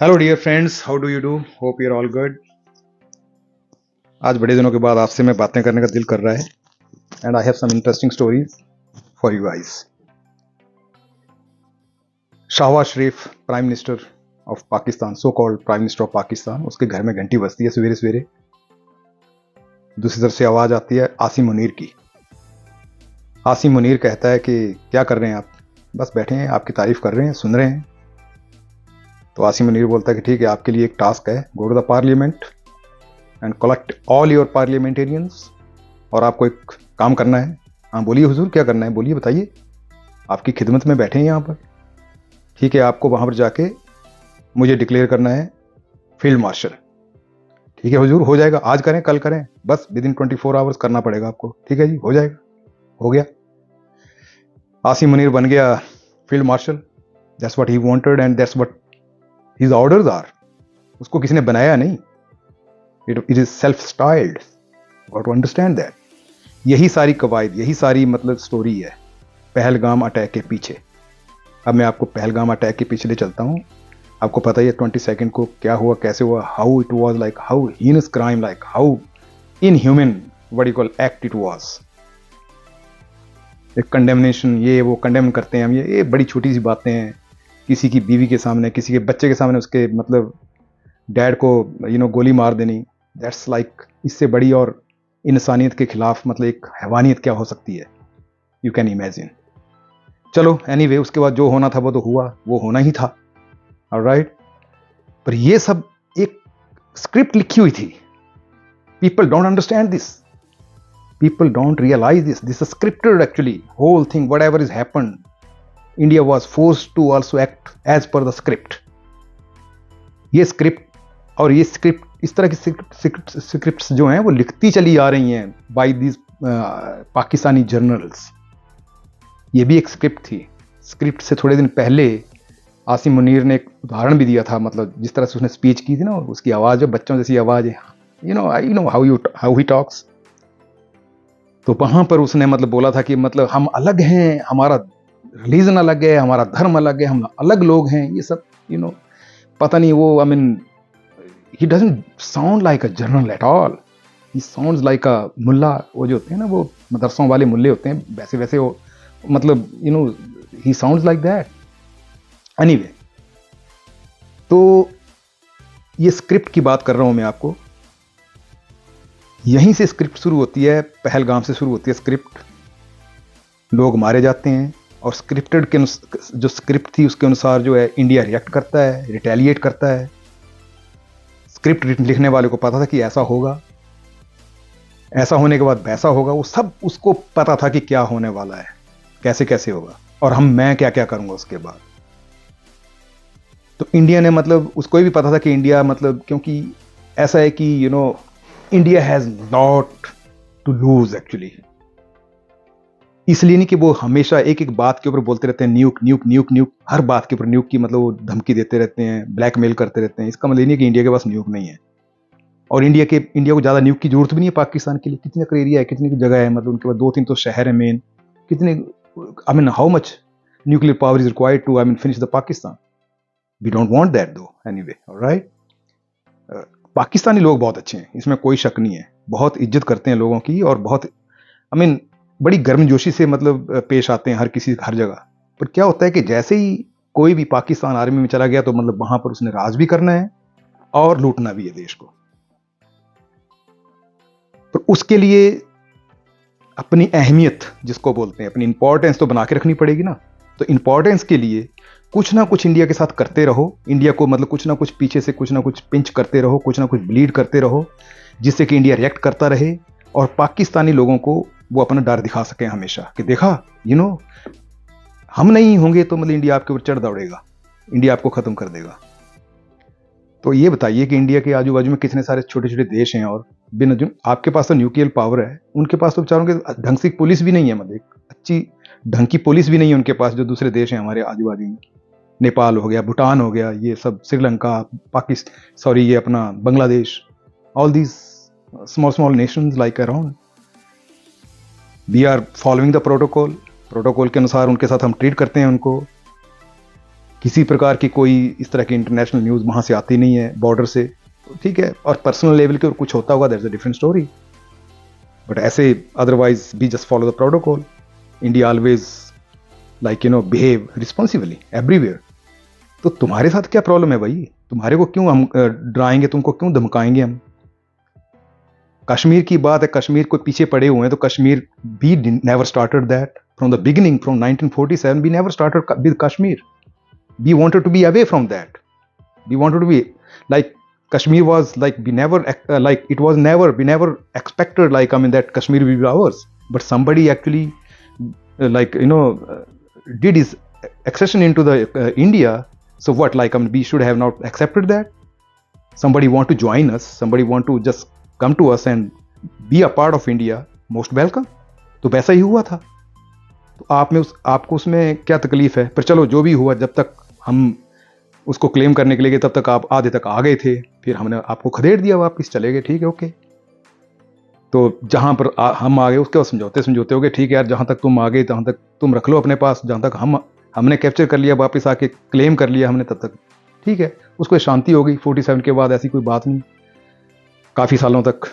Hello dear friends, how do you do? Hope you are all good. आज बड़े दिनों के बाद आपसे मैं बातें करने का दिल कर रहा है and I have some interesting stories for you guys. Shehbaz Sharif, prime minister of Pakistan, so called prime minister of Pakistan, उसके घर में घंटी बजती है सवेरे सवेरे। दूसरी तरफ से आवाज आती है आसिम मुनीर की। आसिम मुनीर कहता है कि क्या कर रहे हैं आप? बस बैठे हैं, आपकी तारीफ कर रहे हैं, सुन रहे हैं। तो आसिम मुनीर बोलता है कि ठीक है, आपके लिए एक टास्क है, go to the parliament and collect all your parliamentarians, और आपको एक काम करना है। हाँ बोलिए हुजूर, क्या करना है? बोलिए, बताइए, आपकी खिदमत में बैठे हैं यहाँ पर। ठीक है, आपको वहाँ पर जाके मुझे डिक्लेयर करना है फील्ड मार्शल। ठीक है हुजूर, हो जाएगा, आज करें कल करें, बस विद इन 24 आवर्स करना पड़ेगा आपको। ठीक है जी, हो जाएगा। हो गया, आसिम मुनीर बन गया field marshal. That's what he wanted and that's what his orders are. उसको किसी ने बनाया नहीं, it is self styled. Got to understand that. यही सारी कवायद, यही सारी मतलब स्टोरी है पहलगाम अटैक के पीछे। अब मैं आपको पहलगाम अटैक के पीछे ले चलता हूँ। आपको पता ही है 22 को क्या हुआ, कैसे हुआ, how it was, like how heinous crime, like how inhuman what you call act it was. एक कंडेमनेशन, ये वो कंडेम करते हैं हम, ये बड़ी छोटी सी बातें हैं। किसी की बीवी के सामने, किसी के बच्चे के सामने उसके मतलब डैड को गोली मार देनी, दैट्स लाइक इससे बड़ी और इंसानियत के खिलाफ मतलब एक हैवानियत क्या हो सकती है? You can imagine. चलो एनीवे, उसके बाद जो होना था वो तो हुआ, वो होना ही था। ऑलराइट, पर ये सब एक स्क्रिप्ट लिखी हुई थी। People don't understand this, people don't realise this scripted actually whole thing. Whatever is happened, India was forced to also act as per the script. ये स्क्रिप्ट और ये स्क्रिप्ट, इस तरह की स्क्रिप्ट्स जो हैं वो लिखती चली आ रही हैं बाय दिस पाकिस्तानी जर्नल्स। ये भी एक स्क्रिप्ट थी। स्क्रिप्ट से थोड़े दिन पहले आसिम मुनीर ने एक उदाहरण भी दिया था, मतलब जिस तरह से उसने स्पीच की थी ना, उसकी आवाज़ जो बच्चों जैसी आवाज़ है, I know how he talks. तो वहाँ पर उसने मतलब बोला था कि मतलब हम अलग हैं, हमारा रिलीजन अलग है, हमारा धर्म अलग है, हम अलग लोग हैं, ये सब पता नहीं वो, I mean he doesn't sound like a general at all. He sounds like a मुल्ला। वो जो होते हैं ना, वो मदरसों वाले मुल्ले होते हैं, वैसे वैसे वो मतलब he sounds like that. Anyway, तो ये स्क्रिप्ट की बात कर रहा हूं मैं आपको। यहीं से स्क्रिप्ट शुरू होती है, पहलगाम से शुरू होती है स्क्रिप्ट। लोग मारे जाते हैं और स्क्रिप्टेड के जो स्क्रिप्ट थी उसके अनुसार जो है इंडिया रिएक्ट करता है, रिटेलिएट करता है। स्क्रिप्ट लिखने वाले को पता था कि ऐसा होगा, ऐसा होने के बाद वैसा होगा, वो सब उसको पता था कि क्या होने वाला है, कैसे कैसे होगा, और मैं क्या क्या करूंगा उसके बाद। तो इंडिया ने मतलब उसको भी पता था कि इंडिया मतलब, क्योंकि ऐसा है कि India has lot to lose actually. इसलिए नहीं कि वो हमेशा एक एक बात के ऊपर बोलते रहते हैं न्यूक न्यूक न्यूक न्यूक, हर बात के ऊपर न्यूक की मतलब वो धमकी देते रहते हैं, ब्लैकमेल करते रहते हैं। इसका मतलब नहीं है कि इंडिया के पास न्यूक नहीं है, और इंडिया को ज़्यादा न्यूक की जरूरत भी नहीं है पाकिस्तान के लिए। कितने का एरिया है, कितनी जगह है, मतलब उनके पास 2-3 तो शहर है मेन। कितने, I mean how much nuclear power is required to finish the Pakistan? We don't want that though anyway. Alright, Pakistani लोग बहुत अच्छे हैं, इसमें कोई शक नहीं है, बहुत इज्जत करते हैं लोगों की, और बहुत बड़ी गर्मजोशी से मतलब पेश आते हैं हर जगह। पर क्या होता है कि जैसे ही कोई भी पाकिस्तान आर्मी में चला गया तो मतलब वहां पर उसने राज भी करना है और लूटना भी है देश को। पर उसके लिए अपनी अहमियत जिसको बोलते हैं, अपनी इंपॉर्टेंस तो बना के रखनी पड़ेगी ना। तो इंपॉर्टेंस के लिए कुछ ना कुछ इंडिया के साथ करते रहो, इंडिया को मतलब कुछ ना कुछ पीछे से कुछ ना कुछ पिंच करते रहो, कुछ ना कुछ ब्लीड करते रहो, जिससे कि इंडिया रिएक्ट करता रहे और पाकिस्तानी लोगों को वो अपना डर दिखा सके हमेशा कि देखा हम नहीं होंगे तो मतलब इंडिया आपके ऊपर चढ़ दौड़ेगा, इंडिया आपको खत्म कर देगा। तो ये बताइए कि इंडिया के आजू बाजू में कितने सारे छोटे छोटे देश हैं, और बिन आपके पास तो न्यूक्लियर पावर है, उनके पास तो बेचारों के ढंग से पुलिस भी नहीं है, मतलब अच्छी ढंग की पुलिस भी नहीं है उनके पास, जो दूसरे देश हैं हमारे आजू बाजू में। नेपाल हो गया, भूटान हो गया, ये सब, श्रीलंका, पाकिस्तान, ये अपना Bangladesh, all these small small nations like around, we are following the protocol के अनुसार उनके साथ हम ट्रीट करते हैं उनको किसी प्रकार की कोई इस तरह की इंटरनेशनल न्यूज़ वहाँ से आती नहीं है बॉर्डर से, तो ठीक है। और पर्सनल लेवल के और कुछ होता होगा, that's a different story, but ऐसे otherwise we just follow the protocol. India always behave responsibly everywhere. तो तुम्हारे साथ क्या प्रॉब्लम है भाई? तुम्हारे को क्यों हम डराएंगे, तुमको क्यों धमकाएंगे हम? कश्मीर की बात है, कश्मीर को पीछे पड़े हुए हैं, तो Kashmir we never started that from the beginning, from 1947 we never started with Kashmir. We wanted to be away from that, we wanted to be like Kashmir was like we never it was never, we never expected that Kashmir will be ours, but somebody actually did his accession into the India. So what, we should have not accepted that? Somebody want to join us, somebody want to just come to us and be a part of India, most welcome. तो वैसा ही हुआ था। तो आपको उसमें क्या तकलीफ है? पर चलो जो भी हुआ, जब तक हम उसको क्लेम करने के लिए गए तब तक आप आधे तक आ गए थे, फिर हमने आपको खदेड़ दिया, वापस चले गए, ठीक है, ओके। तो जहां पर हम आ गए उसके बाद समझौते हो गए, ठीक है यार, जहां तक तुम आ गए तहां तक तुम रख लो अपने पास, जहां तक हमने कैप्चर कर लिया, वापस आके क्लेम कर लिया हमने, तब तक ठीक है। उसको शांति हो गई 47 के बाद, ऐसी कोई बात नहीं। काफ़ी सालों तक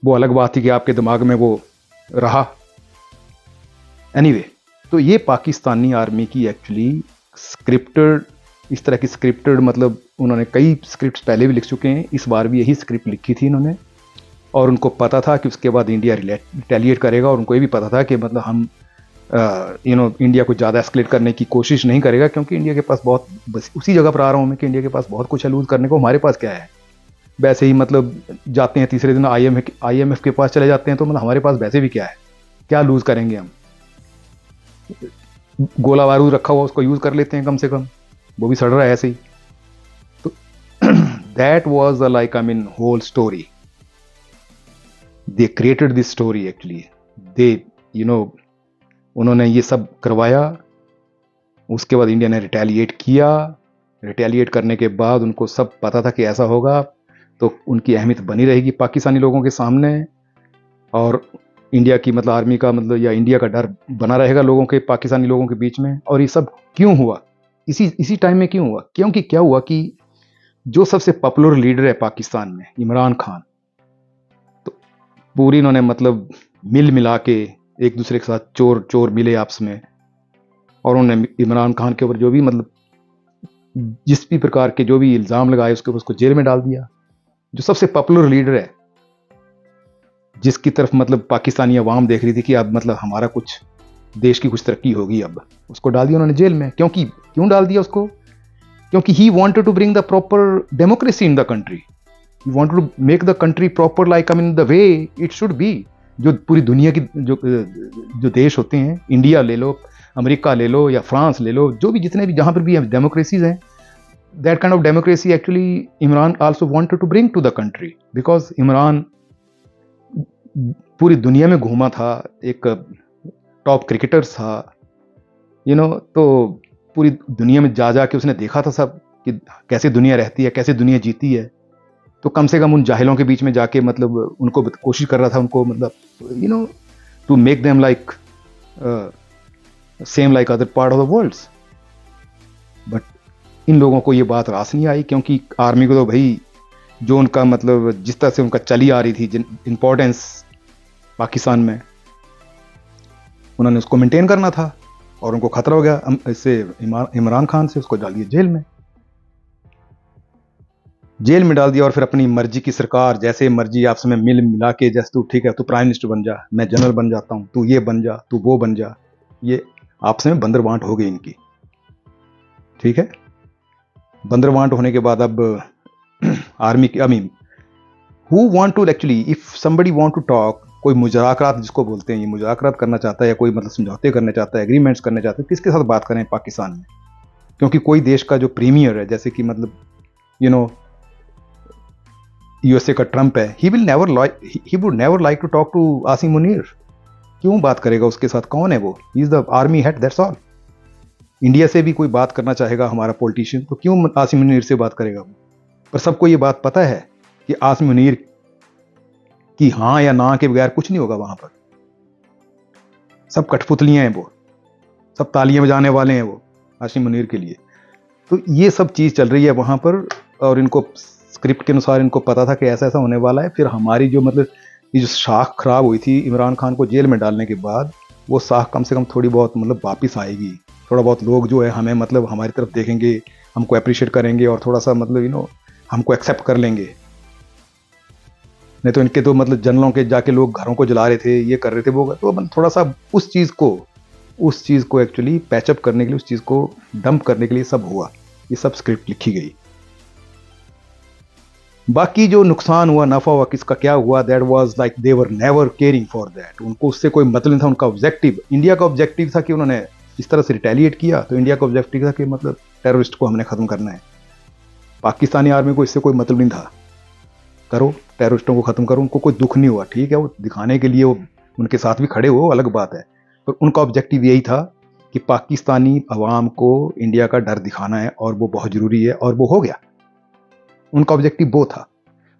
वो अलग बात थी कि आपके दिमाग में वो रहा। एनीवे, तो ये पाकिस्तानी आर्मी की एक्चुअली स्क्रिप्टेड, इस तरह की स्क्रिप्टेड, मतलब उन्होंने कई स्क्रिप्ट्स पहले भी लिख चुके हैं, इस बार भी यही स्क्रिप्ट लिखी थी इन्होंने, और उनको पता था कि उसके बाद इंडिया रिटेलिएट करेगा, और उनको ये भी पता था कि मतलब हम इंडिया को ज़्यादा एस्केलेट करने की कोशिश नहीं करेगा, क्योंकि इंडिया के पास बहुत, बस उसी जगह पर आ रहा हूँ मैं कि इंडिया के पास बहुत कुछ है लूज़ करने को, हमारे पास क्या है। वैसे ही मतलब जाते हैं तीसरे दिन IMF के पास चले जाते हैं, तो मतलब हमारे पास वैसे भी क्या है, क्या लूज़ करेंगे हम? गोला बारूद रखा हुआ, उसको यूज़ कर लेते हैं कम से कम, वो भी सड़ रहा है ऐसे ही। तो that was whole story, they created this story actually, they उन्होंने ये सब करवाया। उसके बाद इंडिया ने रिटेलिएट किया, रिटेलिएट करने के बाद उनको सब पता था कि ऐसा होगा, तो उनकी अहमियत बनी रहेगी पाकिस्तानी लोगों के सामने, और इंडिया की मतलब आर्मी का मतलब या इंडिया का डर बना रहेगा लोगों के, पाकिस्तानी लोगों के बीच में। और ये सब क्यों हुआ, इसी टाइम में क्यों हुआ? क्योंकि क्या हुआ कि जो सबसे पॉपुलर लीडर है पाकिस्तान में, इमरान खान, तो पूरी इन्होंने मतलब मिला के एक दूसरे के साथ चोर मिले आपस में, और उन्होंने इमरान खान के ऊपर जो भी मतलब जिस भी प्रकार के जो भी इल्ज़ाम लगाए उसके ऊपर उसको जेल में डाल दिया। जो सबसे पॉपुलर लीडर है, जिसकी तरफ मतलब पाकिस्तानी अवाम देख रही थी कि अब मतलब हमारा कुछ देश की कुछ तरक्की होगी, अब उसको डाल दिया उन्होंने जेल में। क्यों डाल दिया उसको? क्योंकि he wanted to bring the proper democracy in the country, he wanted to make the country proper the way it should be. जो पूरी दुनिया की जो देश होते हैं, इंडिया ले लो, अमेरिका ले लो या फ्रांस ले लो, जो भी जितने भी जहां पर भी डेमोक्रेसीज हैं, that kind of democracy actually Imran also wanted to bring to the country, because Imran पूरी दुनिया में घूमा था, एक टॉप क्रिकेटर था, तो पूरी दुनिया में जा के उसने देखा था सब कि कैसे दुनिया रहती है, कैसे दुनिया जीती है। तो कम से कम उन जाहिलों के बीच में जाके मतलब उनको कोशिश कर रहा था, उनको मतलब to make them like same like other part of the world. But इन लोगों को ये बात रास नहीं आई, क्योंकि आर्मी को तो भाई जो उनका मतलब जिस तरह से उनका चली आ रही थी इंपॉर्टेंस पाकिस्तान में, उन्होंने उसको मेंटेन करना था, और उनको खतरा हो गया इससे, इमरान खान से, उसको डाल दिया जेल में डाल दिया। और फिर अपनी मर्जी की सरकार, जैसे मर्जी आपस में मिला के, जैसे तू ठीक है तू प्राइम मिनिस्टर बन जा, मैं जनरल बन जाता हूं, तू ये बन जा, तू वो बन जा, ये आपस में बंदरबांट हो गई इनकी, ठीक है। बंदरबांट होने के बाद अब आर्मी की, who want to actually, if somebody want to talk, कोई मुज़ाकरात जिसको बोलते हैं, ये मुज़ाकरात करना चाहता है या कोई मतलब समझौते करना चाहता है, एग्रीमेंट्स करना चाहता है, किसके साथ बात करें पाकिस्तान में? क्योंकि कोई देश का जो प्रीमियर है, जैसे कि मतलब यूएसए का ट्रंप है, he would never like to talk to Asim Munir. क्यों बात करेगा उसके साथ? कौन है वो? He is the army head, that's all. India से भी कोई बात करना चाहेगा हमारा पॉलिटिशियन, तो क्यों आसिम मुनीर से बात करेगा वो? पर सबको ये बात पता है कि आसिम मुनीर कि हाँ या ना के बगैर कुछ नहीं होगा वहां पर। सब कठपुतलियां हैं वो, सब तालियां बजाने वाले हैं वो, आसिम मुनीर के लिए। तो ये सब चीज़ चल रही है वहाँ पर, और इनको स्क्रिप्ट के अनुसार इनको पता था कि ऐसा ऐसा होने वाला है। फिर हमारी जो मतलब ये जो साख खराब हुई थी इमरान खान को जेल में डालने के बाद, वो साख कम से कम थोड़ी बहुत मतलब वापस आएगी। थोड़ा बहुत लोग जो है हमें मतलब हमारी तरफ देखेंगे, हमको अप्रिशिएट करेंगे और थोड़ा सा मतलब हमको एक्सेप्ट कर लेंगे। नहीं तो इनके तो मतलब जनरलों के जाके लोग घरों को जला रहे थे, ये कर रहे थे, वो तो थोड़ा सा उस चीज़ को एक्चुअली पैचअप करने के लिए, उस चीज़ को डंप करने के लिए सब हुआ, ये सब स्क्रिप्ट लिखी गई। बाकी जो नुकसान हुआ, नफा हुआ, किसका क्या हुआ, that was like they were never caring for that. उनको उससे कोई मतलब नहीं था। उनका ऑब्जेक्टिव, इंडिया का ऑब्जेक्टिव था कि उन्होंने इस तरह से रिटेलिएट किया, तो इंडिया का ऑब्जेक्टिव था कि मतलब टेररिस्ट को हमने खत्म करना है। पाकिस्तानी आर्मी को इससे कोई मतलब नहीं था। करो, टेररिस्टों को खत्म करो, उनको कोई दुख नहीं हुआ। ठीक है, वो दिखाने के लिए वो उनके साथ भी खड़े हो, अलग बात है, पर उनका ऑब्जेक्टिव यही था कि पाकिस्तानी अवाम को इंडिया का डर दिखाना है और वो बहुत ज़रूरी है, और वो हो गया। उनका ऑब्जेक्टिव वो था।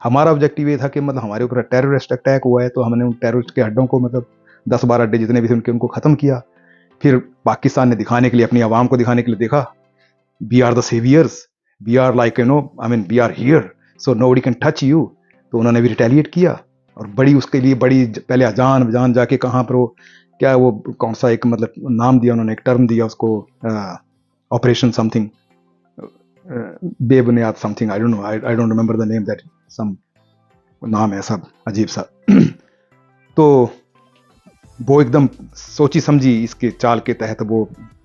हमारा ऑब्जेक्टिव ये था कि मतलब हमारे ऊपर टेररिस्ट अटैक हुआ है, तो हमने उन टेररिस्ट के अड्डों को मतलब 10-12 अड्डे जितने भी थे उनको ख़त्म किया। फिर पाकिस्तान ने दिखाने के लिए, अपनी आवाम को दिखाने के लिए, देखा we are the saviours, we are like we are here, so nobody can touch you. तो उन्होंने भी रिटेलिएट किया, और बड़ी उसके लिए बड़ी पहले अजान जाके कहाँ पर वो क्या वो कौन सा एक मतलब नाम दिया उन्होंने, एक टर्म दिया उसको, ऑपरेशन समथिंग, बेबुनियाद something, I don't know, I don't remember the name, that some नाम है सब अजीब सा। तो वो एकदम सोची समझी इसके चाल के तहत वो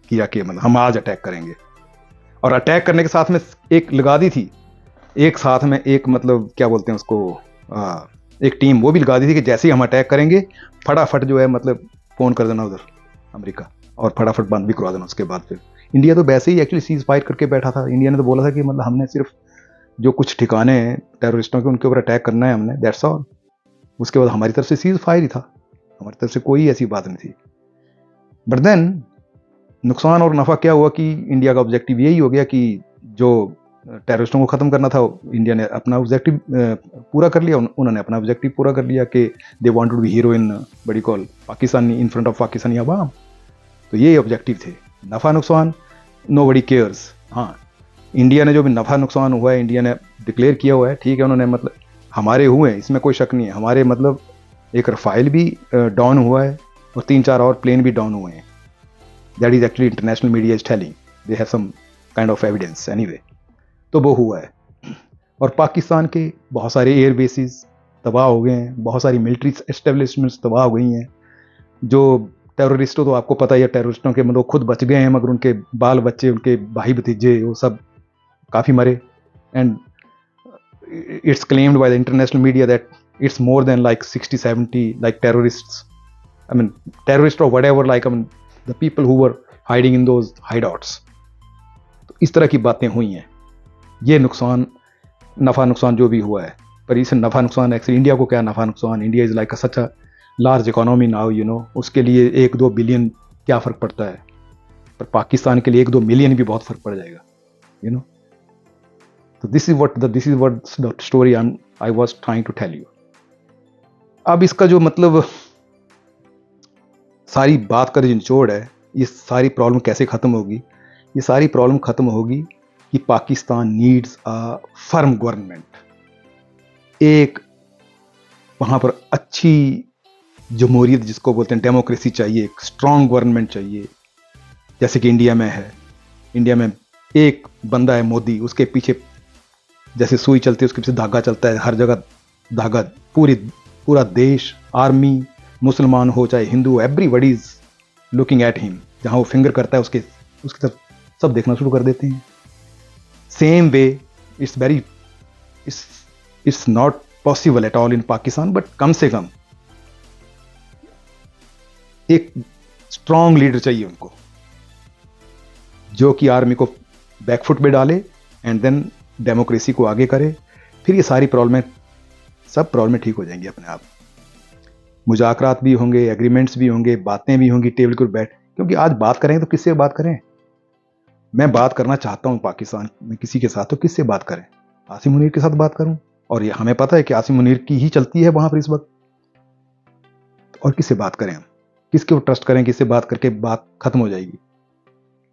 किया कि मतलब हम आज अटैक करेंगे, और अटैक करने के साथ में एक लगा दी थी, एक साथ में एक मतलब क्या बोलते हैं उसको, एक टीम वो भी लगा दी थी कि जैसे ही हम अटैक करेंगे फटाफट जो है मतलब फ़ोन कर देना उधर अमेरिका, और फटाफट बंद भी करवा देना। उसके बाद फिर इंडिया तो वैसे ही एक्चुअली सीज फायर करके बैठा था। इंडिया ने तो बोला था कि मतलब हमने सिर्फ जो कुछ ठिकाने हैं टेररिस्टों के उनके ऊपर अटैक करना है हमने, दैट्स ऑल। उसके बाद हमारी तरफ से सीज फायर ही था, हमारी तरफ से कोई ऐसी बात नहीं थी। बट देन नुकसान और नफ़ा क्या हुआ कि इंडिया का ऑब्जेक्टिव यही हो गया कि जो टेररिस्टों को ख़त्म करना था, इंडिया ने अपना ऑब्जेक्टिव पूरा कर लिया, उन्होंने अपना ऑब्जेक्टिव पूरा कर लिया कि they wanted to be hero in बड़ी कॉल Pakistani, in front of Pakistani अवाम। तो ये ऑब्जेक्टिव थे। नफ़ा नुकसान नोबडी केयर्स। हाँ, इंडिया ने जो भी नफ़ा नुकसान हुआ है इंडिया ने डिक्लेयर किया हुआ है, ठीक है, उन्होंने मतलब हमारे हुए, इसमें कोई शक नहीं है। हमारे मतलब एक रफ़ाइल भी डाउन हुआ है और 3-4 और प्लेन भी डाउन हुए हैं। That is actually international media is telling, they have some kind of evidence anyway. तो वो हुआ है। और पाकिस्तान के बहुत सारे एयर बेसिस तबाह हो गए हैं, बहुत सारी मिलिट्री एस्टेब्लिशमेंट्स तबाह हो गई हैं। जो टेररिस्टों, तो आपको पता ही है, टेररिस्टों के मतलब खुद बच गए हैं, मगर उनके बाल बच्चे, उनके भाई भतीजे, वो सब काफ़ी मरे। And it's claimed by the international media that it's more than like 60-70 like terrorists, terrorist or whatever, like the people who were hiding in those hideouts। तो इस तरह की बातें हुई हैं। ये नुकसान, नफ़ा नुकसान जो भी हुआ है, पर इसे नफ़ा नुकसान एक्चुअली इंडिया को क्या नफ़ा नुकसान, India is like such a large economy now, उसके लिए 1-2 बिलियन क्या फ़र्क पड़ता है, पर पाकिस्तान के लिए 1-2 मिलियन भी बहुत फ़र्क पड़ जाएगा। तो this is what the story I was trying to tell you. अब इसका जो मतलब सारी बात का जो निचोड़ है, ये सारी प्रॉब्लम कैसे ख़त्म होगी? ये सारी प्रॉब्लम ख़त्म होगी कि Pakistan needs a firm government. एक वहाँ पर अच्छी जमहूरियत जिसको बोलते हैं, डेमोक्रेसी चाहिए, एक स्ट्रॉन्ग गवर्नमेंट चाहिए, जैसे कि इंडिया में है। इंडिया में एक बंदा है मोदी, उसके पीछे जैसे सुई चलती है उसके पीछे धागा चलता है, हर जगह धागा, पूरा देश, आर्मी, मुसलमान हो चाहे Hindu, everybody is looking at him. जहाँ वो फिंगर करता है उसके तरफ सब देखना शुरू कर देते हैं। Same way it's not possible at all in Pakistan, but कम से कम एक स्ट्रॉन्ग लीडर चाहिए उनको, जो कि आर्मी को बैकफुट पे डाले एंड देन डेमोक्रेसी को आगे करे। फिर ये सारी सब प्रॉब्लमें ठीक हो जाएंगी अपने आप। मुज़ाकरात भी होंगे, एग्रीमेंट्स भी होंगे, बातें भी होंगी टेबल पर बैठ, क्योंकि आज बात करें तो किससे बात करें? मैं बात करना चाहता हूं पाकिस्तान में किसी के साथ, तो किससे बात करें? आसिम मुनीर के साथ बात करूं, और ये हमें पता है कि आसिम मुनीर की ही चलती है वहां पर इस वक्त। और किससे बात करें हम? किसके ऊपर ट्रस्ट करें? किससे बात करके बात खत्म हो जाएगी?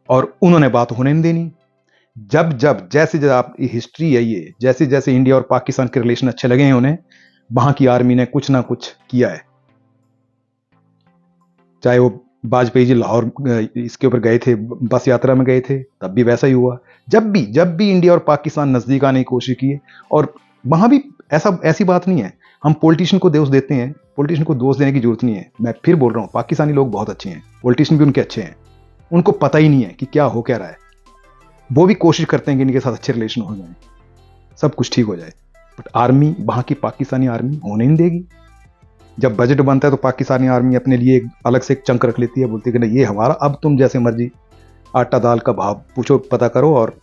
और उन्होंने बात होने नहीं देनी। जब जब जैसे जब आप हिस्ट्री है ये, जैसे जैसे इंडिया और पाकिस्तान के रिलेशन अच्छे लगे हैं उन्हें, वहां की आर्मी ने कुछ ना कुछ किया है। चाहे वो वाजपेयी जी लाहौर इसके ऊपर गए थे, बस यात्रा में गए थे, तब भी वैसा ही हुआ। जब भी इंडिया और पाकिस्तान नजदीक आने की कोशिश की है, और वहां भी ऐसी बात नहीं है हम पॉलिटिशियन को दोष देते हैं, पॉलिटिशियन को दोष देने की जरूरत नहीं है। मैं फिर बोल रहा हूं, पाकिस्तानी लोग बहुत अच्छे हैं, पॉलिटिशियन भी उनके अच्छे हैं, उनको पता ही नहीं है कि क्या हो क्या रहा है। वो भी कोशिश करते हैं कि इनके साथ अच्छे रिलेशन हो जाए, सब कुछ ठीक हो जाए, बट आर्मी, वहां की पाकिस्तानी आर्मी होने नहीं देगी। जब बजट बनता है तो पाकिस्तानी आर्मी अपने लिए एक अलग से एक चंक रख लेती है, बोलती है कि नहीं ये हमारा, अब तुम जैसे मर्जी आटा दाल का भाव पूछो, पता करो, और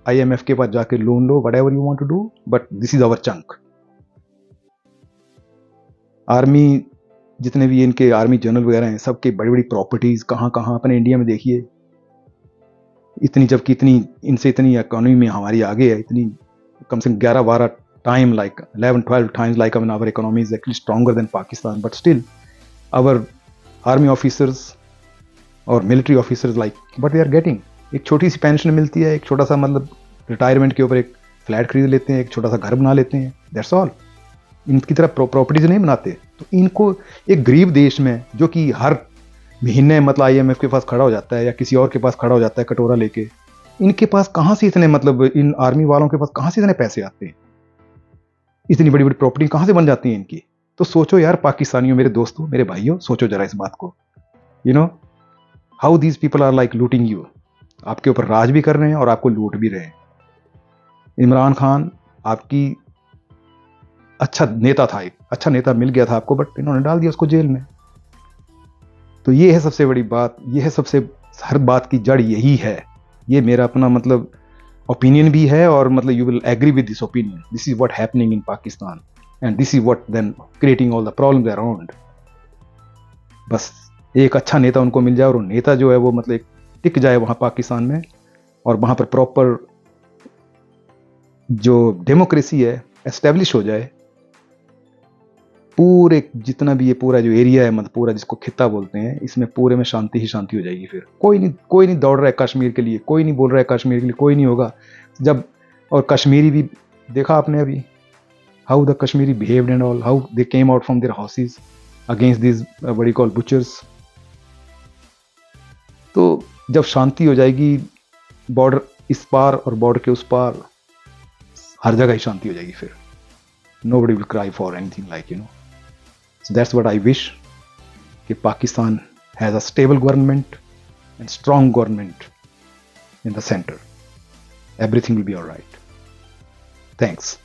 IMF के पास जाके लोन लो, whatever you want to do, but this is our chunk. Army जितने भी इनके आर्मी जनरल वगैरह हैं, सबके बड़ी बड़ी प्रॉपर्टीज कहाँ कहाँ अपने इंडिया में देखिए, इतनी, जबकि इतनी इनसे इतनी इकोनॉमी में हमारी आगे है, इतनी कम से कम 11-12 time, like 11-12 times like our economy is actually stronger than Pakistan, but still our army officers और military officers like what they are getting, एक छोटी सी पेंशन मिलती है, एक छोटा सा मतलब रिटायरमेंट के ऊपर एक फ्लैट खरीद लेते हैं, एक छोटा सा घर बना लेते हैं, दैट्स ऑल। इनकी तरह प्रॉपर्टीज नहीं बनाते। तो इनको एक गरीब देश में, जो कि हर महीने मतलब IMF के पास खड़ा हो जाता है या किसी और के पास खड़ा हो जाता है कटोरा लेके, इनके पास कहाँ से इतने, मतलब इन आर्मी वालों के पास कहाँ से इतने पैसे आते हैं, इतनी बड़ी बड़ी प्रॉपर्टी कहाँ से बन जाती है इनकी। तो सोचो यार पाकिस्तानियों, मेरे दोस्तों, मेरे भाइयों, सोचो जरा इस बात को। You know how these people are like looting you, आपके ऊपर राज भी कर रहे हैं और आपको लूट भी रहे हैं। इमरान खान आपकी अच्छा नेता था, एक अच्छा नेता मिल गया था आपको, बट इन्होंने डाल दिया उसको जेल में। तो ये है सबसे बड़ी बात, ये है सबसे, हर बात की जड़ यही है। ये मेरा अपना मतलब ओपिनियन भी है, और मतलब you will agree with this opinion, this is what happening in Pakistan and this is what then creating all the problems around. बस एक अच्छा नेता उनको मिल जाए, और वो नेता जो है वो मतलब टिक जाए वहां पाकिस्तान में, और वहां पर प्रॉपर जो डेमोक्रेसी है एस्टेब्लिश हो जाए। पूरे जितना भी ये पूरा जो एरिया है, मतलब पूरा जिसको खित्ता बोलते हैं, इसमें पूरे में शांति ही शांति हो जाएगी। फिर कोई नहीं दौड़ रहा है कश्मीर के लिए, कोई नहीं बोल रहा है कश्मीर के लिए, कोई नहीं होगा जब। और कश्मीरी भी देखा आपने अभी, how the Kashmiri behaved and all, how they came out from their houses against this what you call butchers. तो जब शांति हो जाएगी, बॉर्डर इस पार और बॉर्डर के उस पार, हर जगह ही शांति हो जाएगी। फिर nobody will cry for anything, like, you know. So that's what I wish, कि Pakistan has a stable government and strong government in the center. Everything will be all right. Thanks.